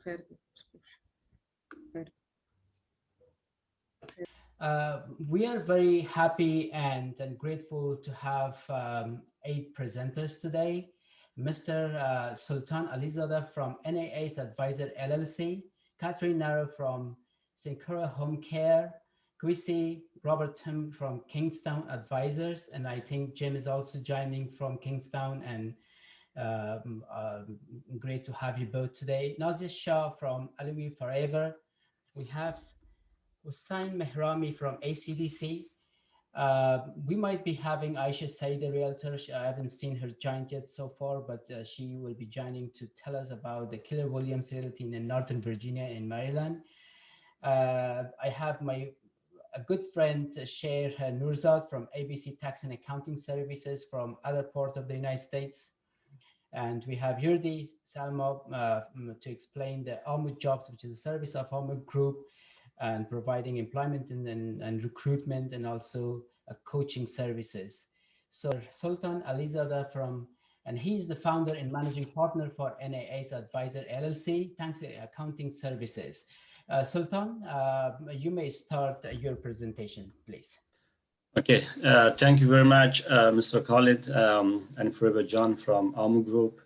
We are very happy and grateful to have 8 presenters today. Mr. Sultan Alizada from NAA's Advisor LLC, Catherine Naro from Sincura Home Care, Kwisi Robert Tim from Kingstown Advisors, and I think Jim is also joining from Kingstown, and great to have you both today. Nazir Shah from Alawi Forever. We have Hussain Mehrami from ACDC. We might be having Aisha Saeed, the realtor. I haven't seen her join yet so far, but she will be joining to tell us about the Keller Williams Realty in Northern Virginia and Maryland. I have my a good friend, Sher Nurzad from ABC Tax and Accounting Services from other part of the United States. And we have Yurdi Salma to explain the Aamu Jobs, which is a service of Aamu Group and providing employment and recruitment and also coaching services. So Sultan Alizada and he's the founder and managing partner for NAA's Advisor LLC, Thanks Accounting Services. Sultan, you may start your presentation, please. Okay, thank you very much, Mr. Khalid and Forever John from Aamu Group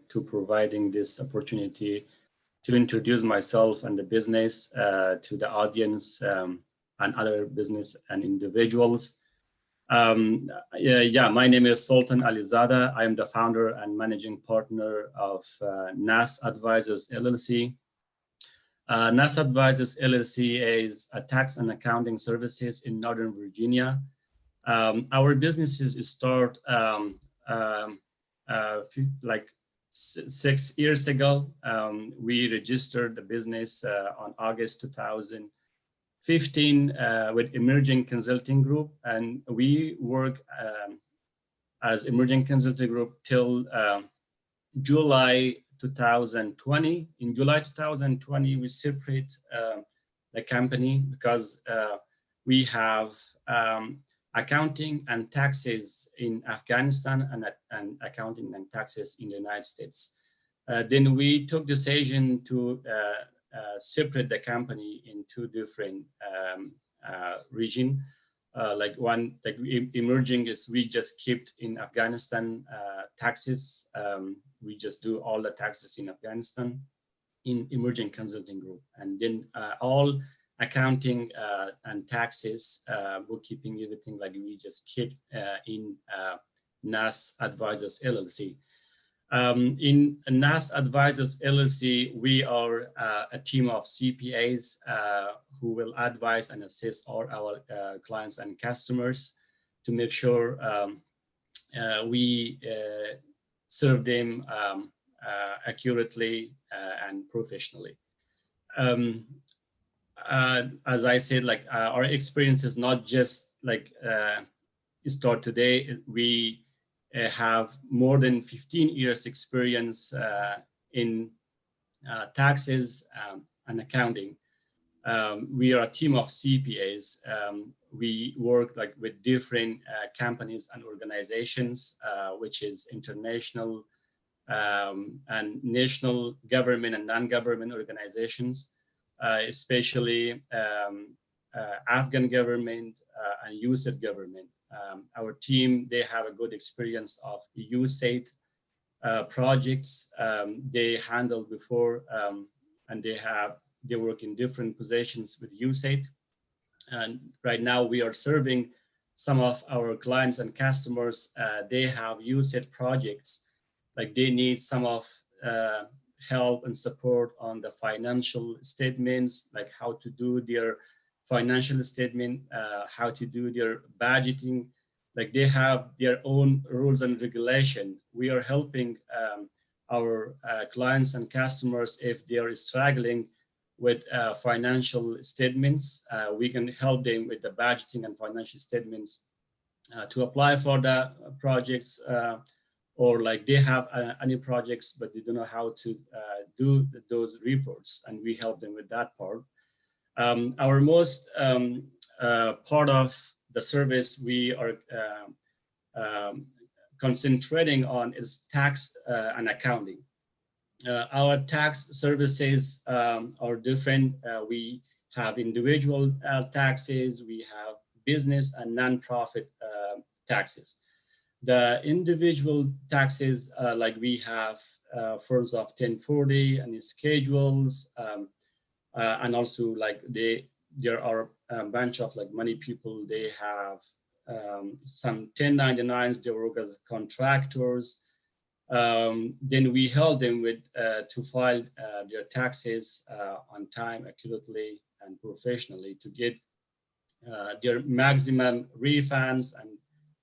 to providing this opportunity to introduce myself and the business to the audience and other business and individuals. My name is Sultan Alizada. I am the founder and managing partner of NAS Advisors LLC. NAS Advisors LLC is a tax and accounting services in Northern Virginia. Our businesses start like 6 years ago. We registered the business on August 2015 with Emerging Consulting Group, and we work as Emerging Consulting Group till July 2020. In July 2020, we separate the company because we have accounting and taxes in Afghanistan and accounting and taxes in the United States. Then we took decision to separate the company in 2 different regions. Like one, like emerging is we just kept in Afghanistan taxes. We just do all the taxes in Afghanistan in Emerging Consulting Group, and then all accounting and taxes, bookkeeping, everything like we just keep in NAS Advisors LLC. In NAS Advisors LLC, we are a team of CPAs who will advise and assist all our clients and customers to make sure we serve them accurately and professionally. As I said, like our experience is not just like start today. We have more than 15 years experience in taxes and accounting. We are a team of CPAs. We work like with different companies and organizations, which is international and national government and non-government organizations, especially Afghan government and USAID government. Our team, they have a good experience of USAID projects they handled before, and they work in different positions with USAID. And right now we are serving some of our clients and customers. They have USAID projects, like they need some of help and support on the financial statements, like how to do their financial statement, how to do their budgeting. Like they have their own rules and regulation. We are helping our clients and customers if they are struggling with financial statements. We can help them with the budgeting and financial statements to apply for the projects, or like they have any projects, but they don't know how to do those reports, and we help them with that part. Our most part of the service we are concentrating on is tax and accounting. Our tax services are different. We have individual taxes, we have business and nonprofit taxes. The individual taxes, like we have forms of 1040 and schedules, and also like there are a bunch of like many people, they have some 1099s, they work as contractors. Then we help them with to file their taxes on time, accurately, and professionally to get their maximum refunds, and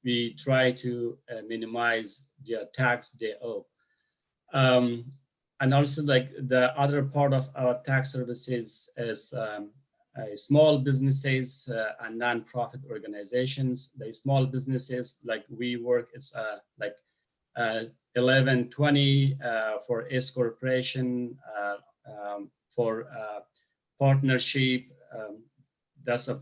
we try to minimize their tax they owe. Um, and also like the other part of our tax services is small businesses and non-profit organizations. The small businesses like we work, it's like uh, 1120 for S corporation, for partnership. That's a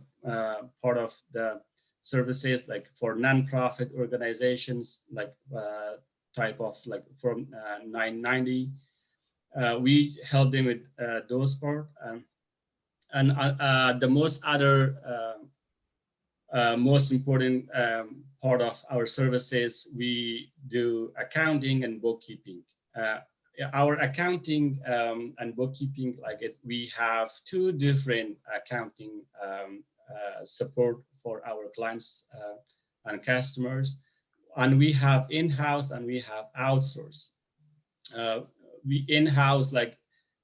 part of the services, like for nonprofit organizations, like type of like from 990. We help them with those part. And the most other most important part of our services, we do accounting and bookkeeping. Uh, our accounting and bookkeeping, like we have two different accounting support for our clients and customers, and we have in-house and we have outsource. uh, we in-house, like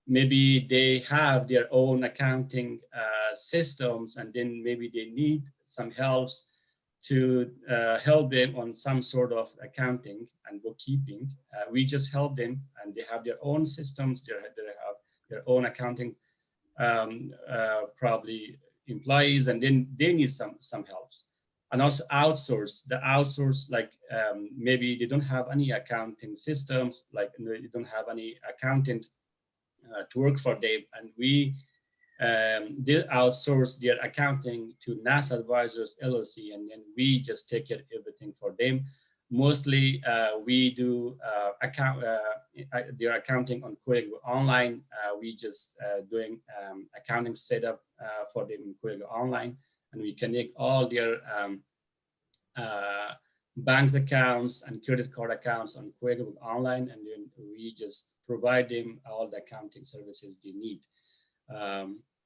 maybe they have their own accounting systems, and then maybe they need some helps to help them on some sort of accounting and bookkeeping. We just help them, and they have their own systems, they have their own accounting probably employees, and then they need some helps. And also outsource, the outsource, like maybe they don't have any accounting systems, like they don't have any accountant to work for them, and we they outsource their accounting to NASA Advisors LLC, and then we just take care of everything for them. Mostly, we do their accounting on QuickBooks Online. We just doing accounting setup for them in QuickBooks Online, and we connect all their uh, banks accounts and credit card accounts on QuickBooks Online, and then we just provide them all the accounting services they need.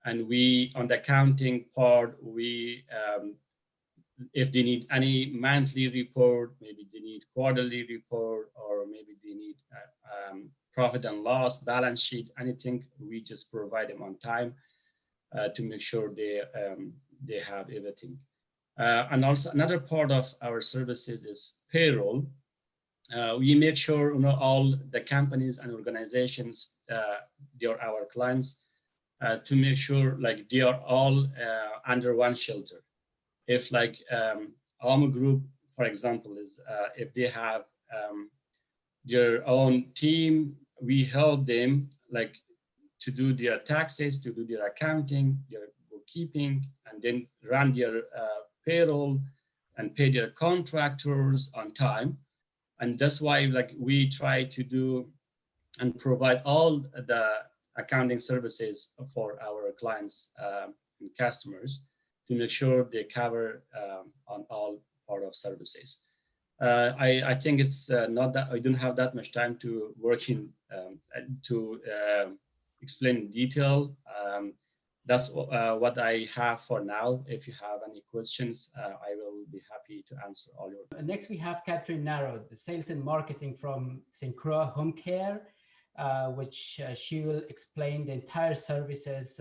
And we, on the accounting part, we if they need any monthly report, maybe they need quarterly report, or maybe they need profit and loss balance sheet, anything, we just provide them on time to make sure they have everything. And also another part of our services is payroll. We make sure, all the companies and organizations, they are our clients, to make sure like they are all under one shelter. If like Aamu Group, for example, is if they have their own team, we help them like to do their taxes, to do their accounting, their bookkeeping, and then run their payroll and pay their contractors on time. And that's why like we try to do and provide all the accounting services for our clients and customers to make sure they cover on all part of services. I think it's not that I don't have that much time to work in to explain in detail. That's what I have for now. If you have any questions, I will be happy to answer all your. Next, we have Catherine Narrow, the sales and marketing from Syncroa Home Care, which she will explain the entire services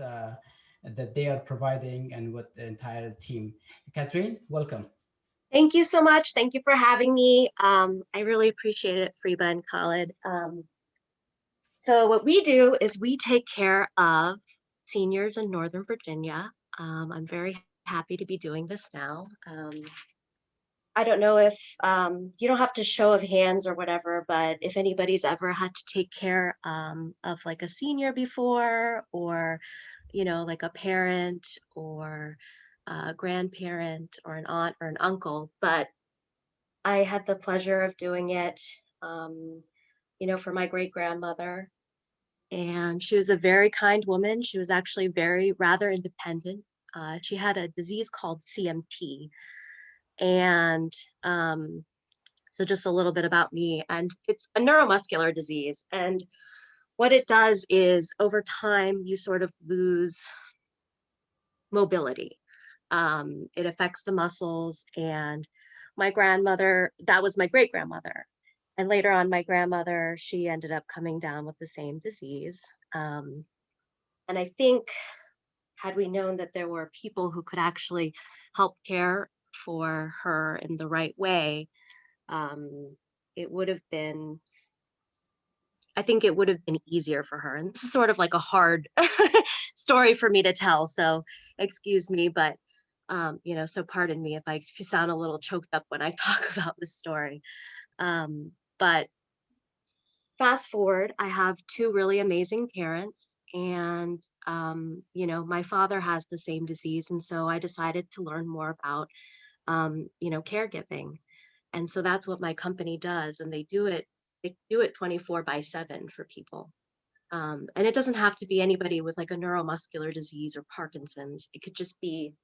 that they are providing and what the entire team. Catherine, welcome. Thank you so much. Thank you for having me. I really appreciate it, Freba and Khalid. So what we do is we take care of seniors in Northern Virginia. I'm very happy to be doing this now. I don't know if you don't have to show of hands or whatever, but if anybody's ever had to take care of like a senior before, or like a parent or a grandparent or an aunt or an uncle, but I had the pleasure of doing it, for my great grandmother. and she was a very kind woman. She was actually rather independent. She had a disease called CMT. And so just a little bit about me. And it's a neuromuscular disease. And what it does is over time, you sort of lose mobility. It affects the muscles. And my grandmother, that was my great grandmother. And later on, my grandmother, she ended up coming down with the same disease. Um, and I think had we known that there were people who could actually help care for her in the right way, it would have been, I think it would have been easier for her. And this is sort of like a hard story for me to tell. So excuse me, but so pardon me if I sound a little choked up when I talk about this story. But fast forward, I have two really amazing parents. And, my father has the same disease. And so I decided to learn more about, caregiving. And so that's what my company does. And they do it 24/7 for people. And it doesn't have to be anybody with like a neuromuscular disease or Parkinson's. It could just be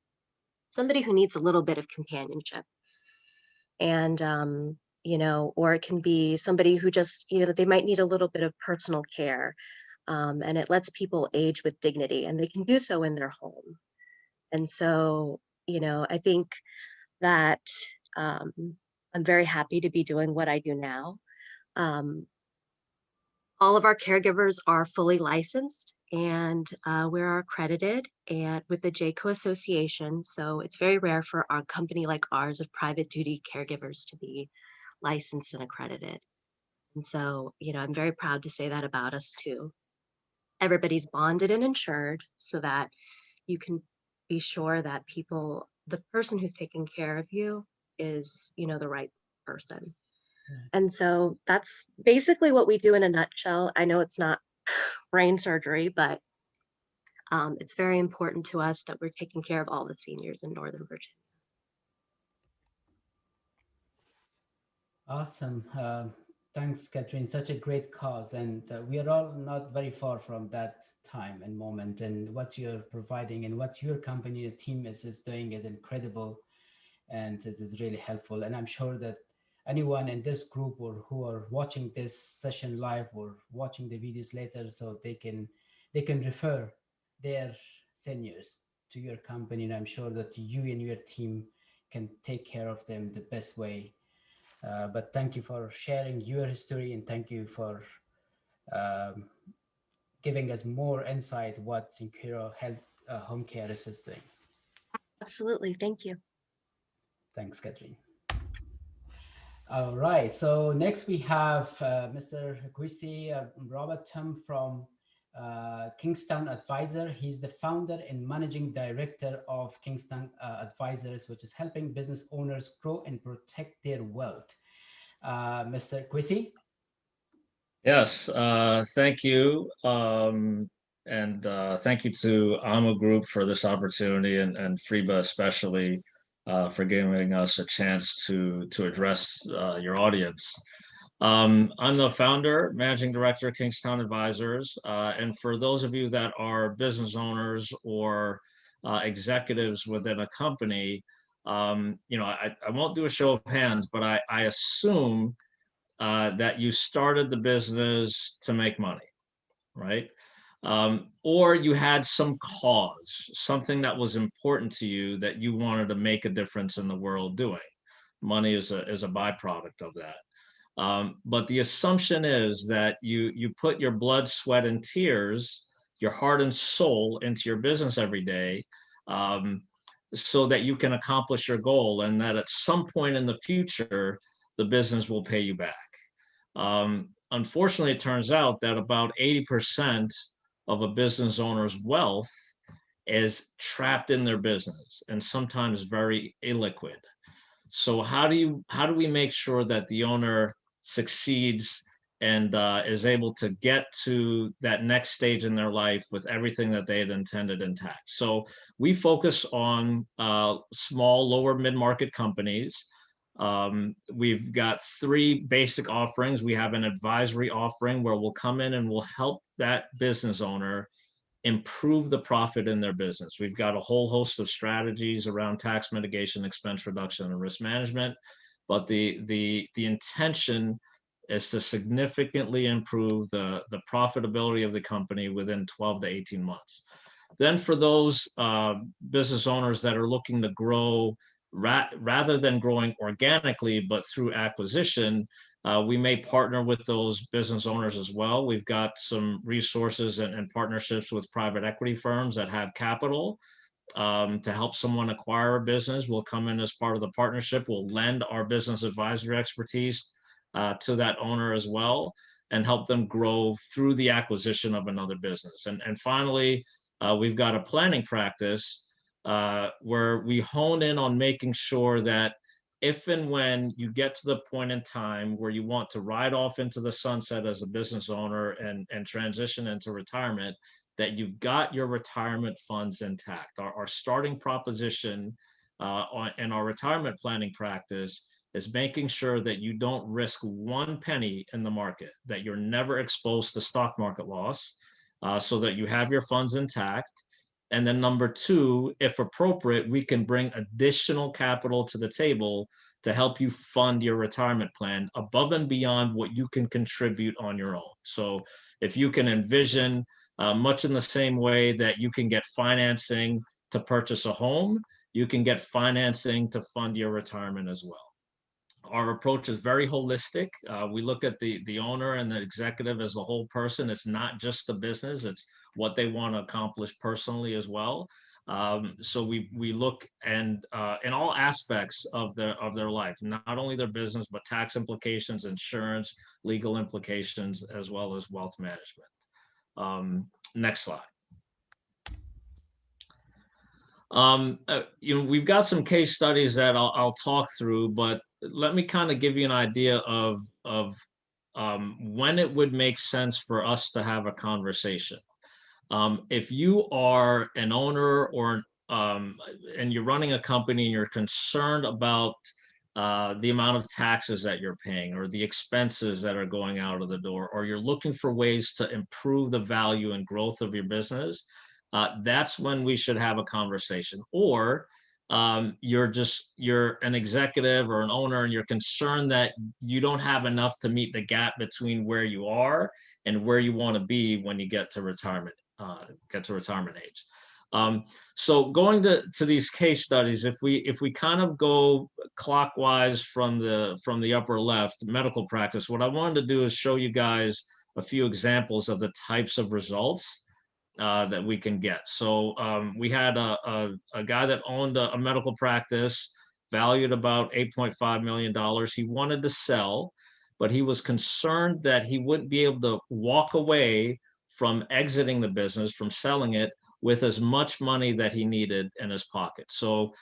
somebody who needs a little bit of companionship. And, or it can be somebody who just, they might need a little bit of personal care. And it lets people age with dignity and they can do so in their home. And so, I think that um, I'm very happy to be doing what I do now. Um, all of our caregivers are fully licensed and we're accredited and with the JACO Association. So it's very rare for a company like ours of private duty caregivers to be licensed and accredited. And so, I'm very proud to say that about us too. Everybody's bonded and insured so that you can be sure that the person who's taking care of you is, the right person. Right. And so that's basically what we do in a nutshell. I know it's not brain surgery, but it's very important to us that we're taking care of all the seniors in Northern Virginia. Awesome. Thanks, Catherine. Such a great cause. And we are all not very far from that time and moment. And what you're providing and what your company, your team is doing is incredible. And it is really helpful. And I'm sure that anyone in this group or who are watching this session live or watching the videos later, so they can refer their seniors to your company. And I'm sure that you and your team can take care of them the best way. But thank you for sharing your history and thank you for um, giving us more insight what Incura Health Home Care is doing. Absolutely. Thank you. Thanks, Catherine. All right. So next we have Mr. Christy Robertham from Kingston Advisor. He's the founder and managing director of Kingston Advisors, which is helping business owners grow and protect their wealth. Mr. Christy? Yes, thank you. And thank you to Aamu Group for this opportunity and FREBA especially for giving us a chance to address your audience. I'm the founder, managing director of Kingstown Advisors. And for those of you that are business owners or executives within a company, I won't do a show of hands, but I assume that you started the business to make money, right? Or you had some cause, something that was important to you that you wanted to make a difference in the world doing. Money is a byproduct of that. But the assumption is that you put your blood, sweat, and tears, your heart and soul into your business every day, um, so that you can accomplish your goal, and that at some point in the future, the business will pay you back. Unfortunately, it turns out that about 80% of a business owner's wealth is trapped in their business and sometimes very illiquid. So how do we make sure that the owner succeeds and is able to get to that next stage in their life with everything that they had intended intact? So we focus on small, lower mid-market companies We've got 3 basic offerings. We have an advisory offering where we'll come in and we'll help that business owner improve the profit in their business. We've got a whole host of strategies around tax mitigation, expense reduction, and risk management, but the intention is to significantly improve the profitability of the company within 12 to 18 months. Then for those business owners that are looking to grow rather than growing organically, but through acquisition, we may partner with those business owners as well. We've got some resources and partnerships with private equity firms that have capital to help someone acquire a business. We'll come in as part of the partnership. We'll lend our business advisory expertise to that owner as well and help them grow through the acquisition of another business. And finally, we've got a planning practice where we hone in on making sure that if and when you get to the point in time where you want to ride off into the sunset as a business owner and transition into retirement, that you've got your retirement funds intact. Our starting proposition in our retirement planning practice is making sure that you don't risk 1 penny in the market, that you're never exposed to stock market loss, so that you have your funds intact. And then number 2, if appropriate, we can bring additional capital to the table to help you fund your retirement plan above and beyond what you can contribute on your own. So if you can envision much in the same way that you can get financing to purchase a home, you can get financing to fund your retirement as well. Our approach is very holistic. We look at the owner and the executive as a whole person. It's not just the business, it's what they want to accomplish personally as well. So we look and in all aspects of their life, not only their business, but tax implications, insurance, legal implications, as well as wealth management. Next slide. We've got some case studies that I'll talk through, but let me kind of give you an idea of when it would make sense for us to have a conversation. If you are an owner or and you're running a company and you're concerned about the amount of taxes that you're paying or the expenses that are going out of the door, or you're looking for ways to improve the value and growth of your business, that's when we should have a conversation. Or you're an executive or an owner and you're concerned that you don't have enough to meet the gap between where you are and where you want to be when you get to retirement age. So going to these case studies, if we kind of go clockwise from the upper left, medical practice, what I wanted to do is show you guys a few examples of the types of results that we can get. So we had a guy that owned a medical practice valued about $8.5 million. He wanted to sell, but he was concerned that he wouldn't be able to walk away from exiting the business, from selling it, with as much money that he needed in his pocket. So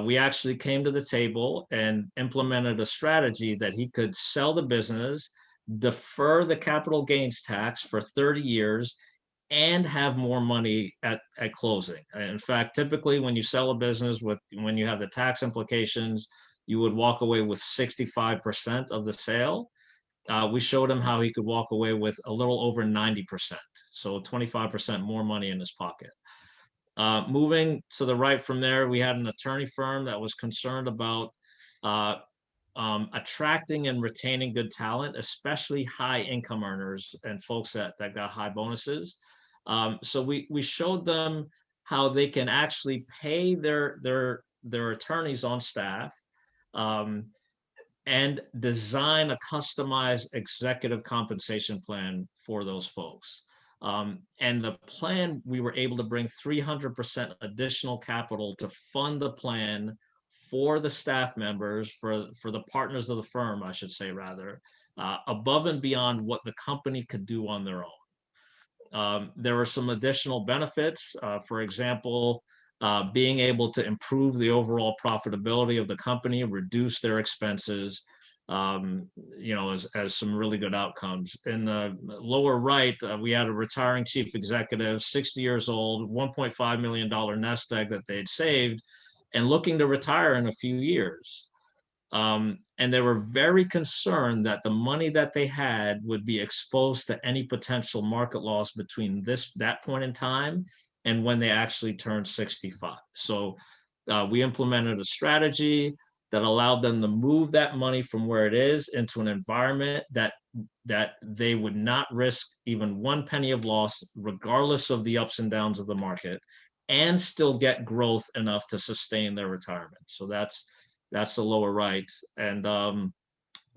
we actually came to the table and implemented a strategy that he could sell the business, defer the capital gains tax for 30 years, and have more money at closing. In fact, typically when you sell a business when you have the tax implications, you would walk away with 65% of the sale. We showed him how he could walk away with a little over 90%, so 25% more money in his pocket. Moving to the right from there, we had an attorney firm that was concerned about attracting and retaining good talent, especially high income earners and folks that got high bonuses. So we showed them how they can actually pay their attorneys on staff and design a customized executive compensation plan for those folks. And the plan, we were able to bring 300% additional capital to fund the plan for the staff members, for the partners of the firm, I should say, rather, above and beyond what the company could do on their own. There were some additional benefits, for example, being able to improve the overall profitability of the company, reduce their expenses, as some really good outcomes. In the lower right, we had a retiring chief executive, 60 years old, $1.5 million nest egg that they'd saved, and looking to retire in a few years. And they were very concerned that the money that they had would be exposed to any potential market loss between that point in time and when they actually turned 65. So we implemented a strategy that allowed them to move that money from where it is into an environment that they would not risk even one penny of loss, regardless of the ups and downs of the market, and still get growth enough to sustain their retirement. So that's the lower right. And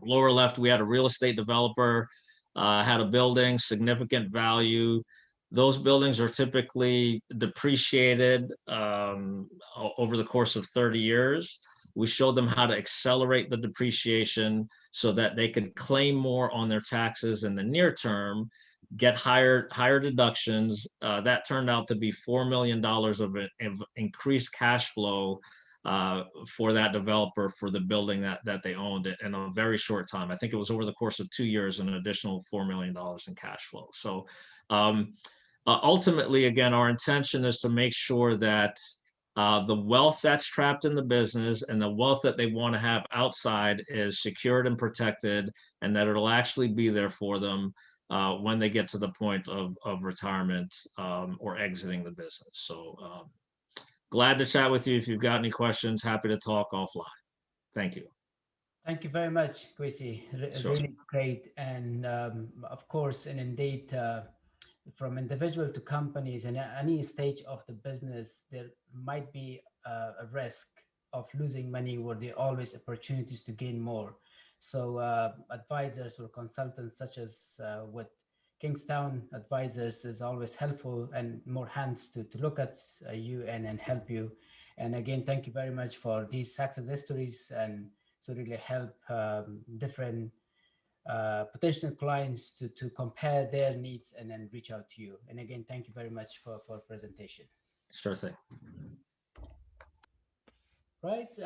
lower left, we had a real estate developer, had a building, significant value. Those buildings are typically depreciated over the course of 30 years. We showed them how to accelerate the depreciation so that they could claim more on their taxes in the near term, get higher deductions. That turned out to be $4 million of increased cash flow for that developer for the building that they owned it in a very short time. I think it was over the course of 2 years, an additional $4 million in cash flow. So ultimately, again, our intention is to make sure that the wealth that's trapped in the business and the wealth that they want to have outside is secured and protected, and that it'll actually be there for them when they get to the point of retirement or exiting the business. So glad to chat with you. If you've got any questions, happy to talk offline. Thank you. Thank you very much, Kwesi. Sure. Really great. And of course, and indeed, from individual to companies and any stage of the business, there might be a risk of losing money where there are always opportunities to gain more. So advisors or consultants such as with Kingstown Advisors is always helpful, and more hands to look at you and help you. And again, thank you very much for these success stories, and so really help different potential clients to compare their needs and then reach out to you. And again, thank you very much for presentation. Sure thing. Right.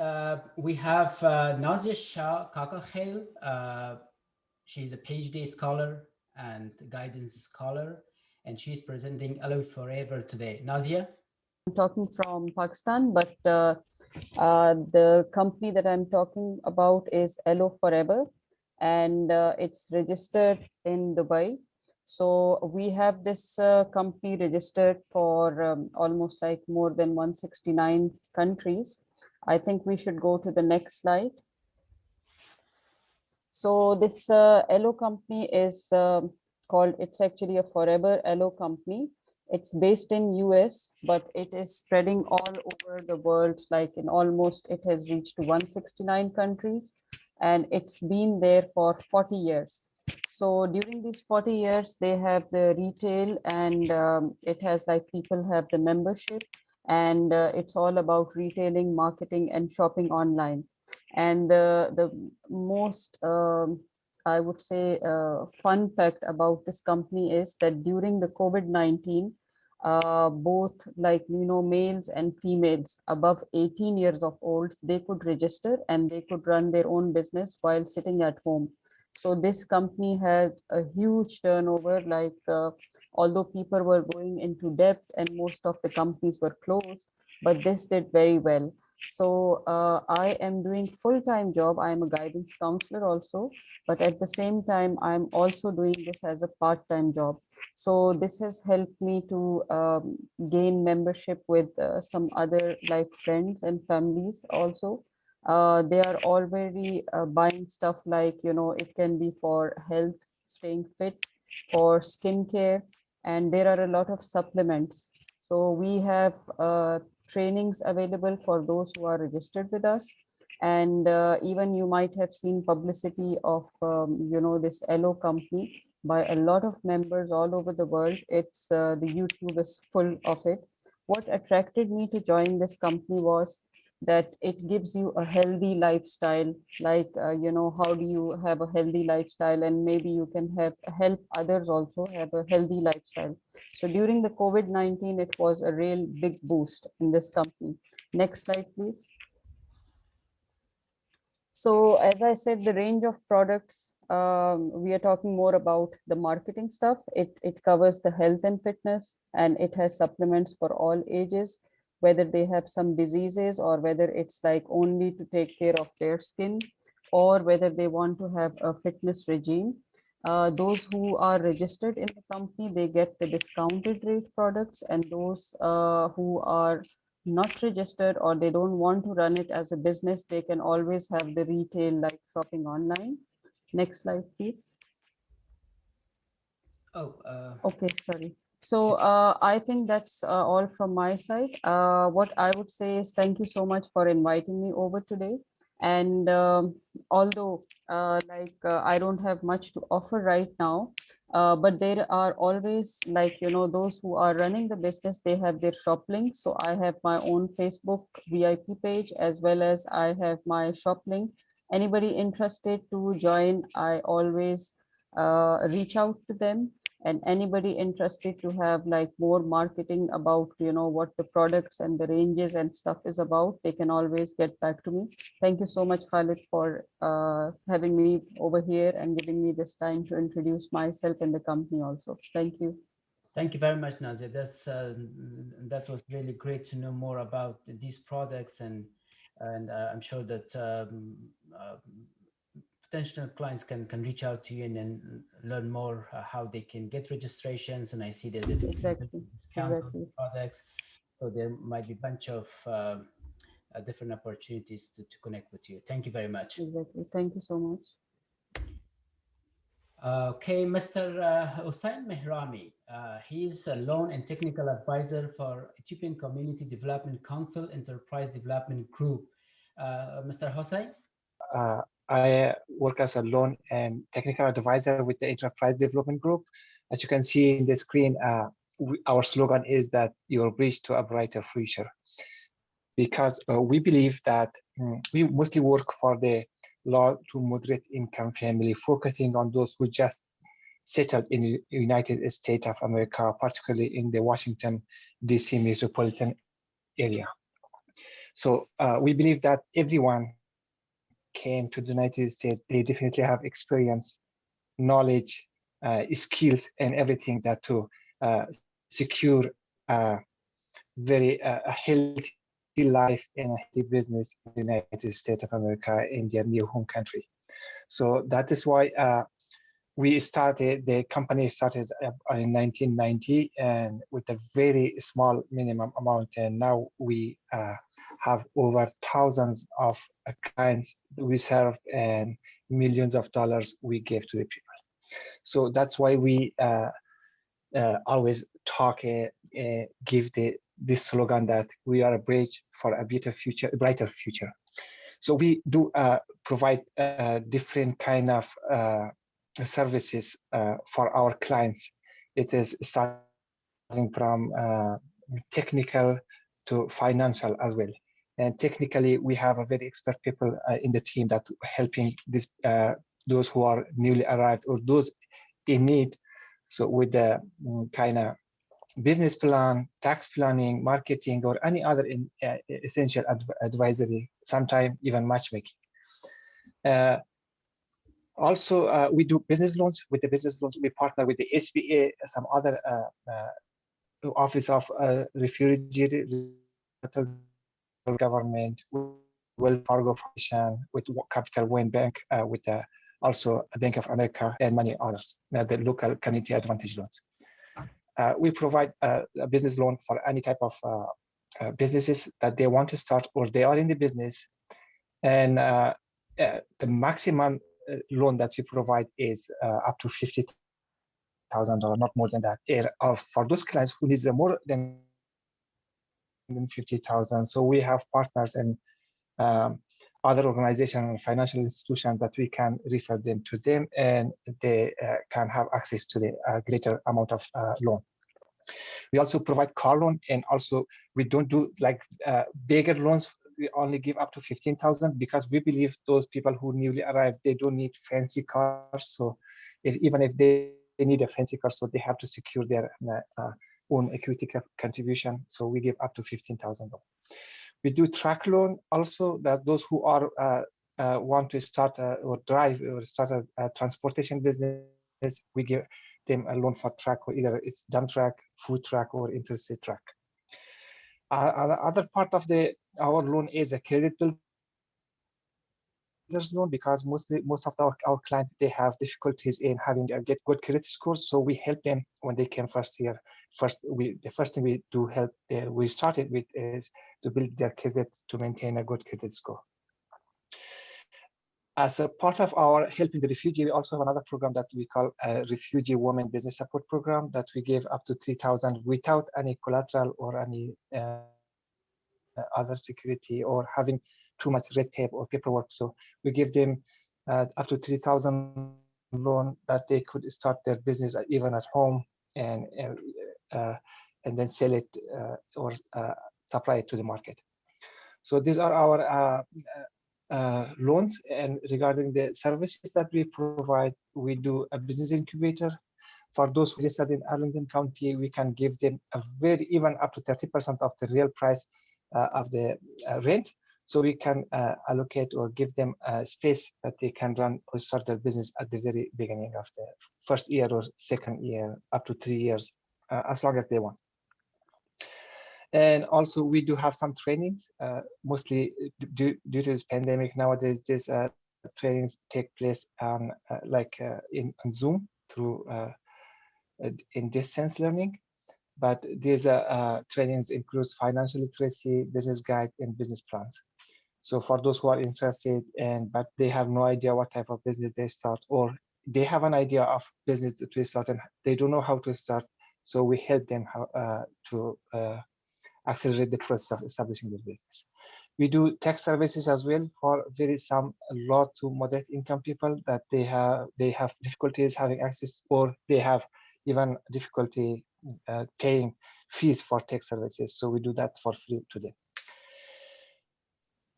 We have Nazia Shah Kakakhail. She's a PhD scholar and guidance scholar, and she's presenting Aloe Forever today. Nazia? I'm talking from Pakistan, but the company that I'm talking about is Aloe Forever, and it's registered in Dubai. So we have this company registered for almost like more than 169 countries. I think we should go to the next slide. So this Aloe company is called, it's actually a Forever Aloe company. It's based in US, but it is spreading all over the world. Like in almost, it has reached 169 countries, and it's been there for 40 years. So during these 40 years, they have the retail, and it has like people have the membership, and it's all about retailing, marketing, and shopping online. And the most I would say fun fact about this company is that during the COVID-19, both like, you know, males and females above 18 years of old, they could register and they could run their own business while sitting at home. So this company had a huge turnover, like although people were going into debt and most of the companies were closed, but this did very well. So I am doing full-time job. I am a guidance counselor also, but at the same time, I'm also doing this as a part-time job. So this has helped me to gain membership with some other like friends and families also. They are already buying stuff like, you know, it can be for health, staying fit, for skincare, and there are a lot of supplements. So we have trainings available for those who are registered with us. And even you might have seen publicity of, you know, this Aloe company by a lot of members all over the world. It's the YouTube is full of it. What attracted me to join this company was that it gives you a healthy lifestyle. Like, you know, how do you have a healthy lifestyle, and maybe you can help others also have a healthy lifestyle. So during the COVID-19, it was a real big boost in this company. Next slide, please. So as I said, the range of products, we are talking more about the marketing stuff. It covers the health and fitness, and it has supplements for all ages, whether they have some diseases or whether it's like only to take care of their skin. or whether they want to have a fitness regime. Those who are registered in the company, they get the discounted rate products, and those who are not registered or they don't want to run it as a business, they can always have the retail like shopping online. Next slide, please. Oh, Okay, sorry. So I think that's all from my side. What I would say is thank you so much for inviting me over today. And although I don't have much to offer right now, but there are always like, you know, those who are running the business, they have their shop link. So I have my own Facebook VIP page as well as I have my shop link. Anybody interested to join, I always reach out to them, and anybody interested to have like more marketing about, you know, what the products and the ranges and stuff is about, they can always get back to me. Thank you so much, Khalid, for having me over here and giving me this time to introduce myself and the company also. Thank you. thank you very much, Nazir. That was really great to know more about these products, and I'm sure that potential clients can reach out to you and then learn more how they can get registrations. And I see there's a Exactly. discounts on Exactly. products, so there might be a bunch of different opportunities to connect with you. Thank you very much. Exactly. Thank you so much. Okay, Mr. Hossein Mehrami. He's a loan and technical advisor for Ethiopian Community Development Council Enterprise Development Group. Mr. Hossein? I work as a loan and technical advisor with the Enterprise Development Group. As you can see in the screen, our slogan is that your bridge to a brighter future. Because we believe that we mostly work for the low to moderate income family, focusing on those who just settled in the United States of America, particularly in the Washington, D.C. metropolitan area. So we believe that everyone came to the United States, they definitely have experience, knowledge, skills, and everything that to secure a a healthy life and a healthy business in the United States of America in their new home country. So that is why the company started in 1990 and with a very small minimum amount, and now we have over thousands of clients we served and millions of dollars we give to the people. So that's why we always give this slogan that we are a bridge for a better future, a brighter future. So we do provide different kind of services for our clients. It is starting from technical to financial as well. And technically, we have a very expert people in the team that helping those who are newly arrived or those in need. So with the kind of business plan, tax planning, marketing, or any other essential advisory, sometimes even matchmaking. Also, we do business loans. With the business loans, we partner with the SBA, some other Office of Refugee Government, Wells Fargo Foundation, with Capital One Bank, with also a Bank of America, and many others, the local community advantage loans. We provide a business loan for any type of businesses that they want to start or they are in the business. And the maximum loan that we provide is up to $50,000, not more than that. For those clients who needs more than $50,000, so we have partners and other organizations and financial institutions that we can refer them to them, and they can have access to the greater amount of loan. We also provide car loan, and also we don't do like bigger loans. We only give up to 15,000 because we believe those people who newly arrived, they don't need fancy cars. So even if they need a fancy car, so they have to secure their own equity contribution. So we give up to 15,000. We do track loan also, that those who are want to start or drive or start a transportation business, we give them a loan for track, or either it's dump track, food track, or interstate track. Other part of our loan is a credit building loan. loan because most of our clients, they have difficulties in having a get good credit scores. So we help them when they came first year. The first thing we do help we started with is to build their credit to maintain a good credit score. As a part of our helping the refugee, we also have another program that we call a Refugee Women Business Support Program that we give up to 3,000 without any collateral or any other security or having too much red tape or paperwork. So we give them up to 3,000 loan that they could start their business even at home and then sell it or supply it to the market. So these are our loans. And regarding the services that we provide, we do a business incubator. For those who registered in Arlington County, we can give them a very even up to 30% of the real price of the rent. So we can allocate or give them a space that they can run or start their business at the very beginning of the first year or second year, up to 3 years, as long as they want. And also we do have some trainings, mostly due to this pandemic nowadays, these trainings take place on in Zoom through in distance learning. But these trainings includes financial literacy, business guide, and business plans. So for those who are interested but they have no idea what type of business they start, or they have an idea of business that they start and they don't know how to start, so we help them to accelerate the process of establishing their business. We do tax services as well for low to moderate income people that they have difficulties having access, or they have even difficulty paying fees for tax services. So we do that for free to them.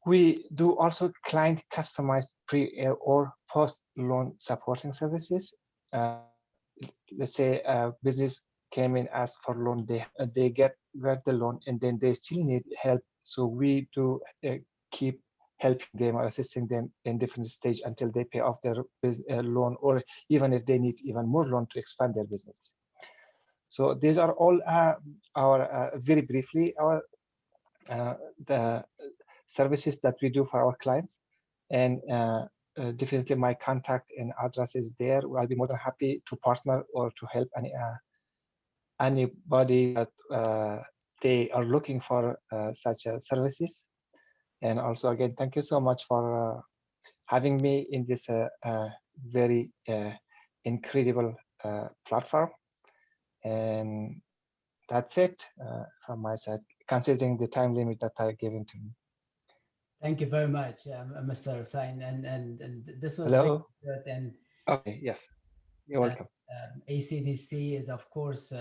We do also client customized pre or post loan supporting services. Let's say a business came in, asked for loan, they get the loan, and then they still need help. So we do keep helping them or assisting them in different stage until they pay off their loan, or even if they need even more loan to expand their business. So these are all our very briefly the services that we do for our clients. And definitely my contact and address is there. I'll be more than happy to partner or to help anybody that they are looking for such services. And also, again, thank you so much for having me in this very incredible platform. And that's it from my side, considering the time limit that I given to me. Thank you very much, Mr. Hussain, and this was really Hello. good. And Okay. Yes. You're welcome. ACDC is, of course,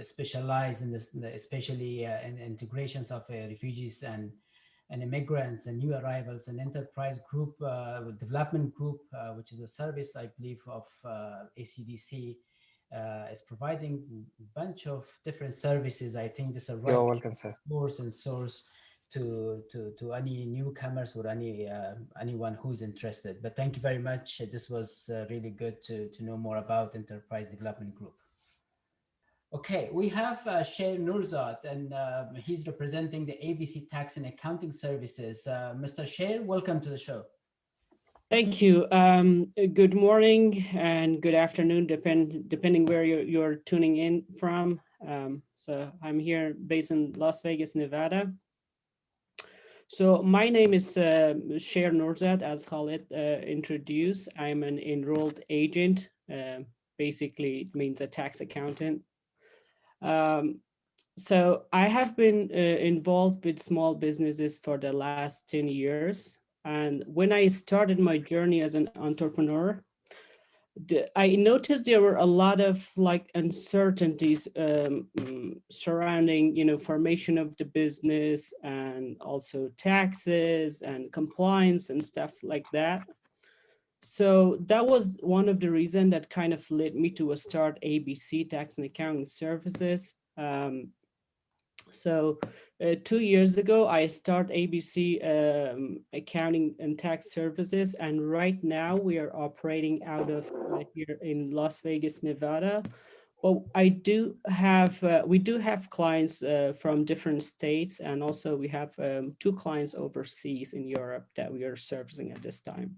specialized in this, especially in integrations of refugees and immigrants and new arrivals, and enterprise group development group, which is a service, I believe, of ACDC, is providing a bunch of different services. I think this is a right You're welcome, sir. source to any newcomers or anyone who's interested. But thank you very much. This was really good to know more about Enterprise Development Group. Okay, we have Sher Nurzad, and he's representing the ABC Tax and Accounting Services. Mr. Sher, welcome to the show. Thank you. Good morning and good afternoon, depending where you're tuning in from. So I'm here based in Las Vegas, Nevada. So my name is Sher Nurzad, as Khalid introduced. I'm an enrolled agent. Basically, it means a tax accountant. So I have been involved with small businesses for the last 10 years. And when I started my journey as an entrepreneur, I noticed there were a lot of uncertainties surrounding, formation of the business, and also taxes and compliance and stuff like that. So that was one of the reasons that kind of led me to start ABC Tax and Accounting Services. So 2 years ago, I started ABC Accounting and Tax Services, and right now we are operating out of here in Las Vegas, Nevada. But we do have clients from different states, and also we have 2 clients overseas in Europe that we are servicing at this time.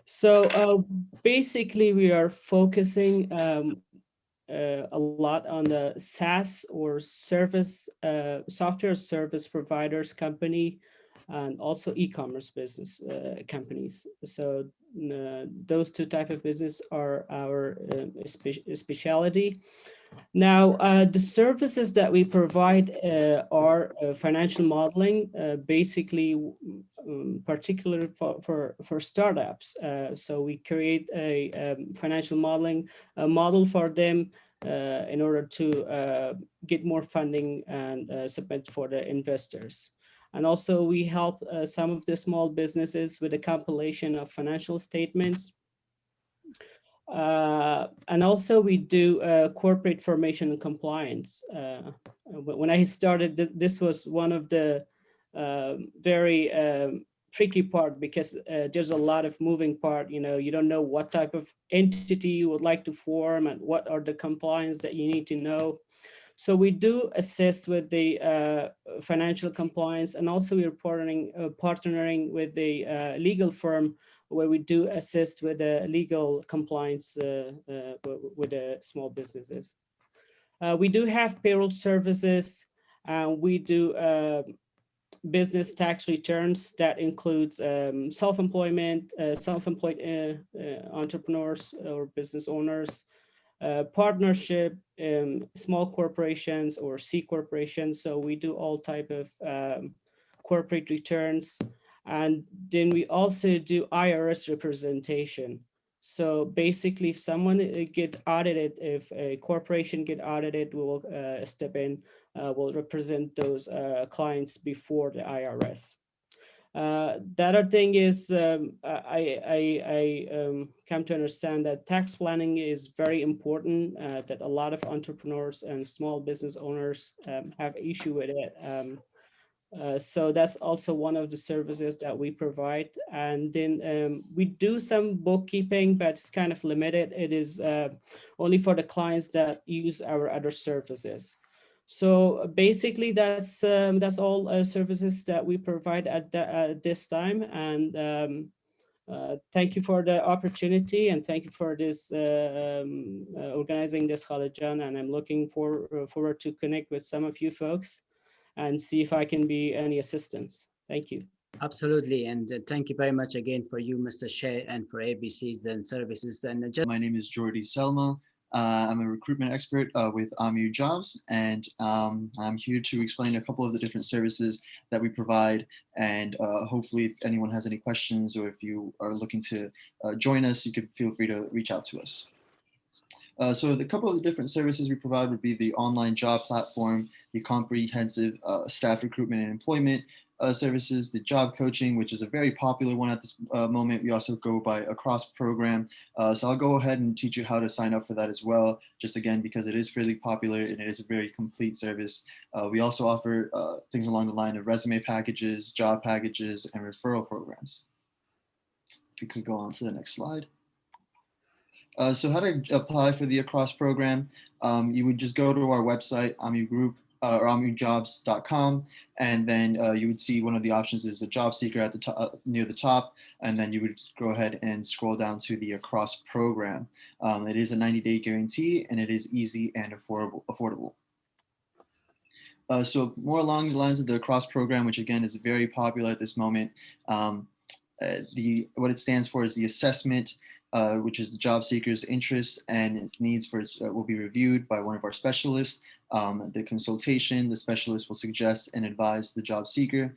So basically, we are focusing a lot on the SaaS or service software service providers company, and also e-commerce business companies. So those 2 type of business are our specialty. Now, the services that we provide are financial modeling, basically, particularly for startups. So we create a financial modeling model for them in order to get more funding and submit for the investors. And also we help some of the small businesses with a compilation of financial statements. And also we do corporate formation and compliance. When I started, this was one of the very tricky part, because there's a lot of moving part. You don't know what type of entity you would like to form and what are the compliance that you need to know. So we do assist with the financial compliance, and also we're partnering with the legal firm, where we do assist with the legal compliance with the small businesses. We do have payroll services, and we do business tax returns that includes self-employment, self-employed entrepreneurs or business owners, partnership, small corporations or C corporations. So we do all type of corporate returns. And then we also do IRS representation. So basically, if someone get audited, if a corporation get audited, we will step in, will represent those clients before the IRS. The other thing is, I come to understand that tax planning is very important, that a lot of entrepreneurs and small business owners have issue with it. So that's also one of the services that we provide. And then we do some bookkeeping, but it's kind of limited. It is only for the clients that use our other services. So basically, that's all services that we provide at this time. And thank you for the opportunity, and thank you for this organizing this Khalijan. And I'm looking forward to connect with some of you folks and see if I can be any assistance. Thank you. Absolutely, and thank you very much again for you, Mr. Shea, and for ABCs and services. And just my name is Jordi Selma. I'm a recruitment expert with Aamu Jobs, and I'm here to explain a couple of the different services that we provide. And hopefully, if anyone has any questions, or if you are looking to join us, you could feel free to reach out to us. So the couple of the different services we provide would be the online job platform, the comprehensive staff recruitment and employment services, the job coaching, which is a very popular one at this moment. We also go by a cross program. So I'll go ahead and teach you how to sign up for that as well, just again, because it is fairly popular and it is a very complete service. We also offer things along the line of resume packages, job packages, and referral programs. If we could go on to the next slide. So how to apply for the Across program, you would just go to our website, Aamu Group, or aamujobs.com, and then you would see one of the options is the job seeker at the top, near the top, and then you would go ahead and scroll down to the Across program. It is a 90-day guarantee, and it is easy and affordable. So more along the lines of the Across program, which again is very popular at this moment, what it stands for is the assessment, which is the job seeker's interests and its needs will be reviewed by one of our specialists. The consultation, the specialist will suggest and advise the job seeker.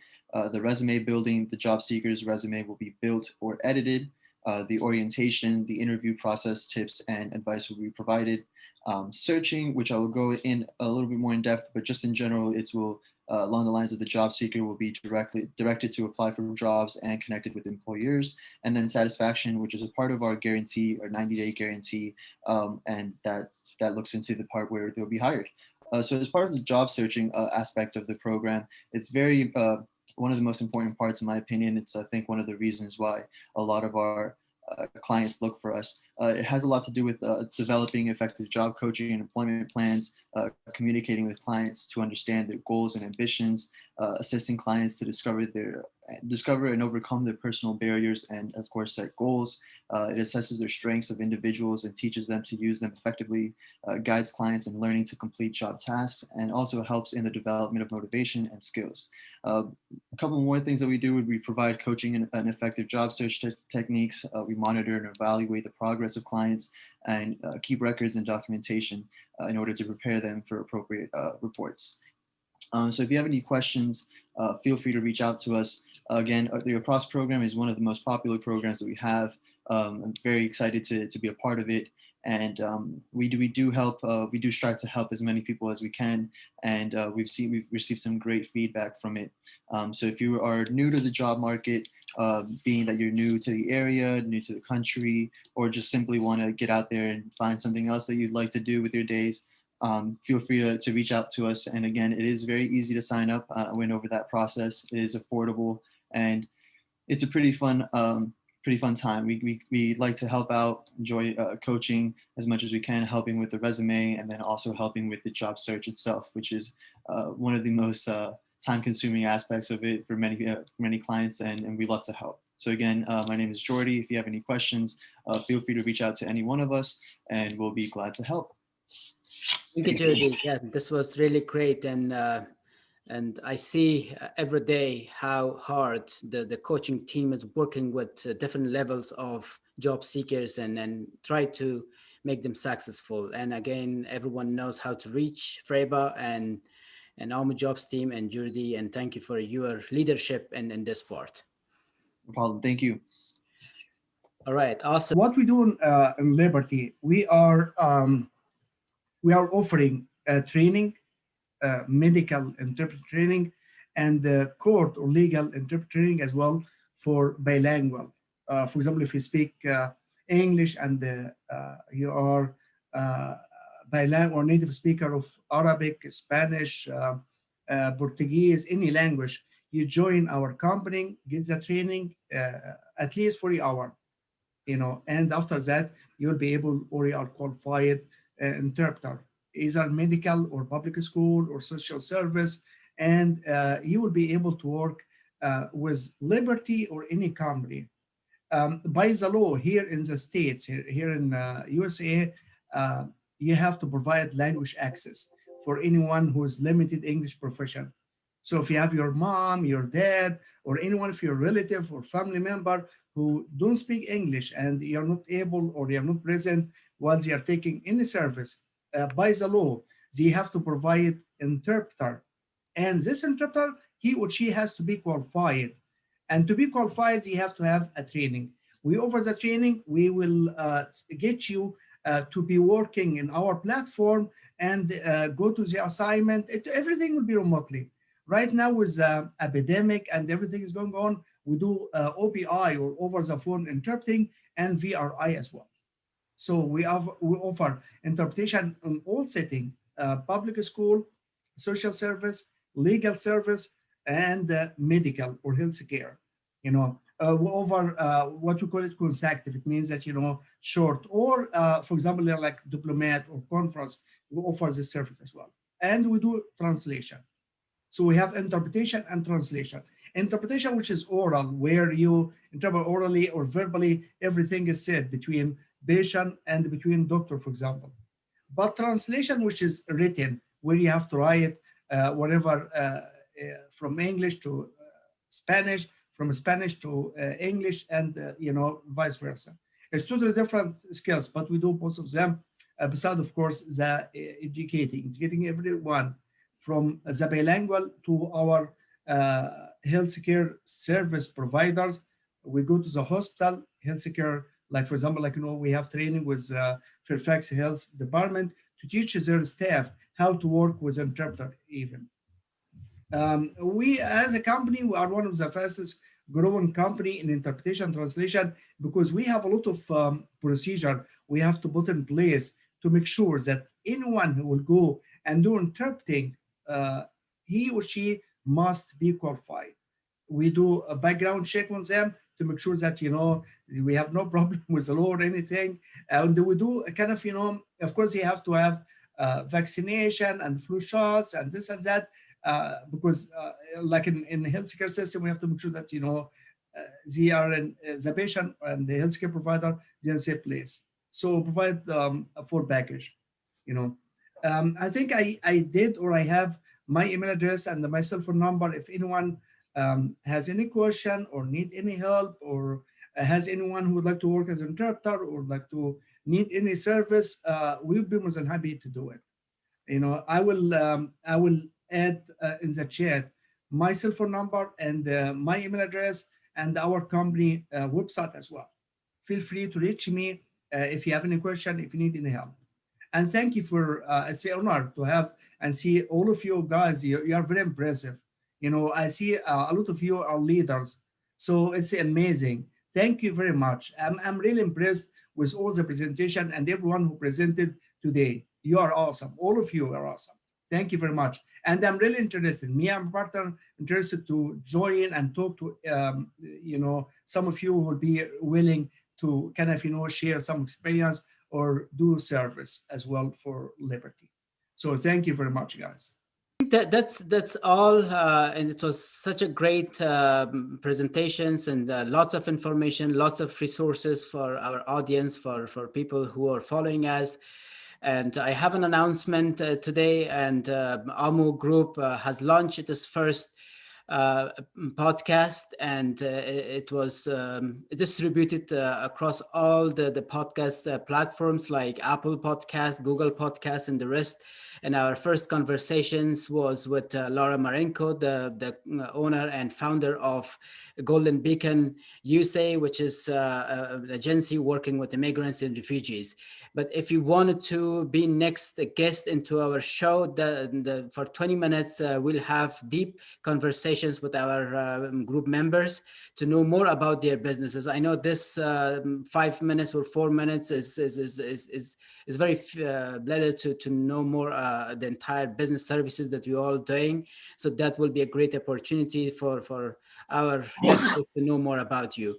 The resume building, the job seeker's resume will be built or edited. The orientation, the interview process tips and advice will be provided. Searching, which I will go in a little bit more in depth, but just in general, it will along the lines of the job seeker will be directed to apply for jobs and connected with employers. And then satisfaction, which is a part of our guarantee, our 90-day guarantee, and that looks into the part where they'll be hired. So as part of the job searching aspect of the program, it's very one of the most important parts, in my opinion. It's, I think, one of the reasons why a lot of our clients look for us. It has a lot to do with developing effective job coaching and employment plans, communicating with clients to understand their goals and ambitions, assisting clients to discover and overcome their personal barriers, and of course set goals. It assesses their strengths of individuals and teaches them to use them effectively, guides clients in learning to complete job tasks, and also helps in the development of motivation and skills. A couple more things that we do would we provide coaching and effective job search techniques. We monitor and evaluate the progress of clients and keep records and documentation in order to prepare them for appropriate reports. So if you have any questions, feel free to reach out to us. Again, the Across program is one of the most popular programs that we have. I'm very excited to be a part of it. And we do help. We do strive to help as many people as we can, and we've received some great feedback from it. So if you are new to the job market, being that you're new to the area, new to the country, or just simply want to get out there and find something else that you'd like to do with your days, feel free to reach out to us. And again, it is very easy to sign up. I went over that process. It is affordable, and it's a pretty fun time. We like to help out, enjoy coaching as much as we can, helping with the resume, and then also helping with the job search itself, which is one of the most time-consuming aspects of it for many clients, and we love to help. So again, my name is Jordy. If you have any questions, feel free to reach out to any one of us, and we'll be glad to help. Thank you, Jordy. Yeah, this was really great, and I see every day how hard the coaching team is working with different levels of job seekers and try to make them successful. And again, everyone knows how to reach Freba and Aamu Jobs team and Jordy. And thank you for your leadership in this part. No problem. Thank you. All right, awesome. What we do in Liberty, we are offering training, medical interpreter training, and court or legal interpreter training as well for bilingual. For example, if you speak English and you are bilingual or native speaker of Arabic, Spanish, Portuguese, any language, you join our company, get the training at least 40 hours, and after that, you'll be able, or you are qualified interpreter, either medical or public school or social service, and you will be able to work with Liberty or any company. By the law here in the States, here in USA, you have to provide language access for anyone who is limited English proficient. So if you have your mom, your dad, or anyone of your relative or family member who don't speak English and you're not able or you're not present while they are taking any service, by the law, they have to provide interpreter. And this interpreter, he or she has to be qualified. And to be qualified, they have to have a training. We offer the training. We will get you to be working in our platform and go to the assignment. Everything will be remotely. Right now with the epidemic and everything is going on, we do OPI or over the phone interpreting and VRI as well. So we offer interpretation in all settings, public school, social service, legal service, and medical or health care. We offer what we call it consecutive. It means that, short, or for example, like diplomat or conference, we offer this service as well. And we do translation. So we have interpretation and translation. Interpretation, which is oral, where you interpret orally or verbally, everything is said between patient and between doctor, for example. But translation, which is written, where you have to write whatever from English to Spanish, from Spanish to English, and vice versa. It's totally different skills, but we do both of them. Besides, of course, the educating everyone from the bilingual to our healthcare service providers. We go to the hospital, healthcare, like for example, we have training with Fairfax Health Department to teach their staff how to work with interpreter even. We as a company, we are one of the fastest growing company in interpretation translation because we have a lot of procedure we have to put in place to make sure that anyone who will go and do interpreting, he or she must be qualified. We do a background check on them to make sure that, we have no problem with the law or anything. And we do a kind of, of course, you have to have vaccination and flu shots and this and that, because like in the healthcare system, we have to make sure that, they are in the patient and the healthcare provider, they're in the same place. So provide a full package, I think I did, or I have my email address and my cell phone number. If anyone has any question or need any help, or has anyone who would like to work as an interpreter or like to need any service, we'll be more than happy to do it. I will add in the chat my cell phone number and my email address and our company website as well. Feel free to reach me if you have any question, if you need any help. And thank you for, it's an honor to have and see all of you guys. You are very impressive. I see a lot of you are leaders. So it's amazing. Thank you very much. I'm really impressed with all the presentation and everyone who presented today. You are awesome. All of you are awesome. Thank you very much. And I'm really interested, me and my partner, interested to join and talk to, some of you who will be willing to kind of, share some experience or do service as well for Liberty. So thank you very much, guys. That's all, and it was such a great presentations and lots of information, lots of resources for our audience, for people who are following us. And I have an announcement today, and Aamu Group has launched its first podcast, and it was distributed across all the podcast platforms like Apple Podcast, Google Podcast, and the rest. And our first conversations was with Laura Marenko, the owner and founder of Golden Beacon USA, which is an agency working with immigrants and refugees. But if you wanted to be next guest into our show, for 20 minutes, we'll have deep conversations with our group members to know more about their businesses. I know this 5 minutes or 4 minutes is very better to know more the entire business services that you're all doing. So that will be a great opportunity for our listeners to know more about you.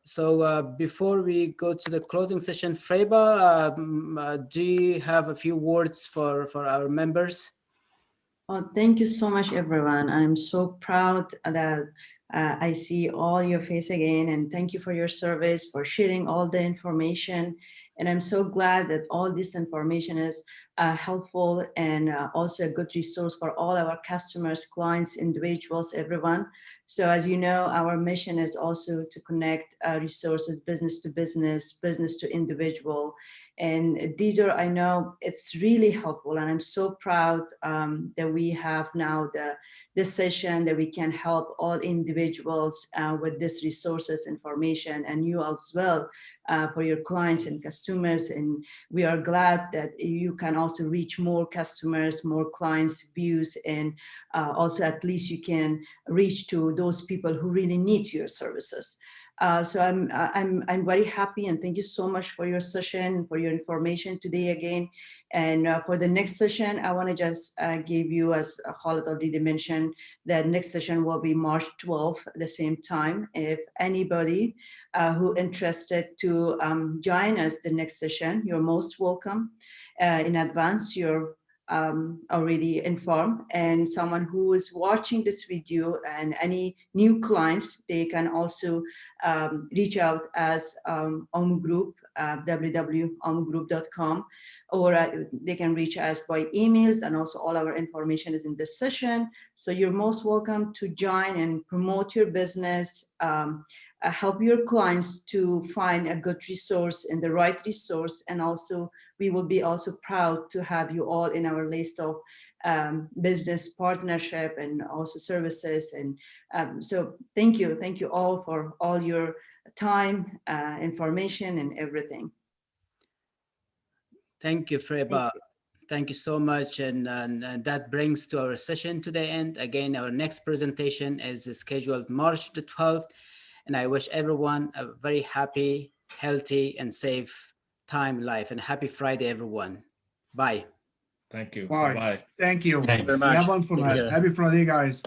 So before we go to the closing session, Freba, do you have a few words for our members? Oh, thank you so much, everyone. I'm so proud that I see all your face again, and thank you for your service, for sharing all the information. And I'm so glad that all this information is helpful and also a good resource for all our customers, clients, individuals, everyone. So as you know, our mission is also to connect resources, business to business, business to individual. And these are, I know it's really helpful, and I'm so proud that we have now this session that we can help all individuals with this resources, information, and you as well for your clients and customers. And we are glad that you can also reach more customers, more clients, views, and also at least you can reach to those people who really need your services. So I'm very happy, and thank you so much for your session, for your information today again. And for the next session, I want to just give you, as Khalid already mentioned, that next session will be March 12th at the same time. If anybody who interested to join us the next session, you're most welcome. In advance, you're already informed, and someone who is watching this video and any new clients, they can also reach out as Aamu Group, www.aamugroup.com, or they can reach us by emails, and also all our information is in this session. So you're most welcome to join and promote your business, help your clients to find a good resource and the right resource. And also we will be also proud to have you all in our list of business partnership and also services. And so thank you all for all your time, information, and everything. Thank you, Freba. Thank you so much. And that brings to our session to the end. Again, our next presentation is scheduled March the 12th. And I wish everyone a very happy, healthy, and safe time life. And happy Friday, everyone. Bye. Thank you. Bye. Bye. Thank you. Thank you very much. Have fun for Take that. care. Happy Friday, guys.